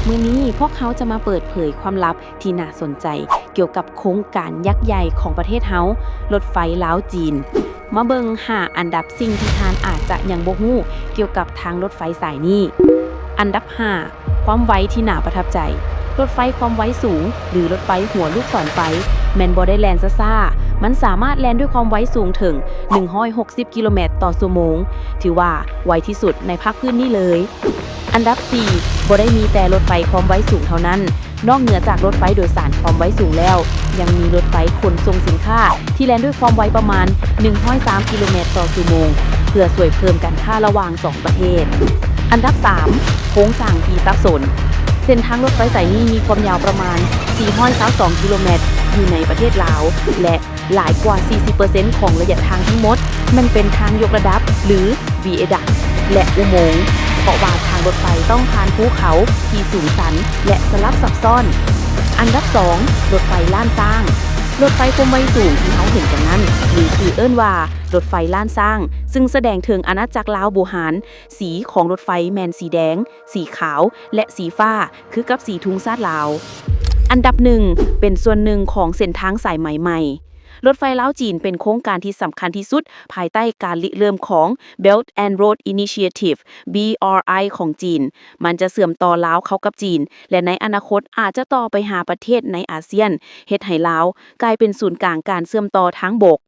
มื้อนี้พวกเขาจะมาเปิดเผยความลับที่น่าสนใจเกี่ยวกับโครงการยักษ์ใหญ่ของประเทศเฮารถไฟลาวจีนมาเบิ่ง5อันดับสิ่งที่ท่านอาจจะยังบ่ฮู้เกี่ยวกับทางรถไฟสายนี้อันดับ5ความไวที่น่าประทับใจรถไฟความไวสูงหรือรถไฟหัวลูกศรไฟแม่นบ่ได้แล่นซ่าๆมันสามารถแล่นด้วยความไวสูงถึง160กิโลเมตรต่อชั่วโมงถือว่าไวที่สุดในภาคพื้นนี้เลยอันดับ4บ่ได้มีแต่รถไฟความไวสูงเท่านั้นนอกเหนือจากรถไฟโดยสารความไวสูงแล้วยังมีรถไฟขนส่งสินค้าที่แล่นด้วยความไวประมาณ103กิโลเมตรต่อชั่วโมงเพื่อช่วยเพิ่มการค้าระหว่าง2ประเทศอันดับ3โค้งสร้างที่ซับซ้อนเส้นทางรถไฟสายนี้มีความยาวประมาณ422กิโลเมตรอยู่ในประเทศลาวและหลายกว่า 40% ของระยะทางทั้งหมดมันเป็นทางยกระดับหรือ viaduct และอุโมงค์เพราะว่าทางรถไฟต้องผ่านภูเขาที่สูงชันและสลับซับซ้อนอันดับ2รถไฟล้านสร้างรถไฟความไวสูงที่เราเห็นกันนั้นมีชื่อเอิ้นว่ารถไฟล้านสร้างซึ่งแสดงถึงอาณาจักรลาวโบหารสีของรถไฟแมนสีแดงสีขาวและสีฟ้าคือกับสีทุ่งชาติลาวอันดับ1เป็นส่วนหนึ่งของเส้นทางสายไหมใหม่รถไฟลาวจีนเป็นโครงการที่สำคัญที่สุดภายใต้การริเริ่มของ Belt and Road Initiative BRI ของจีนมันจะเชื่อมต่อลาวเข้ากับจีนและในอนาคตอาจจะต่อไปหาประเทศในอาเซียนเฮ็ดให้ลาวกลายเป็นศูนย์กลางการเชื่อมต่อทางบก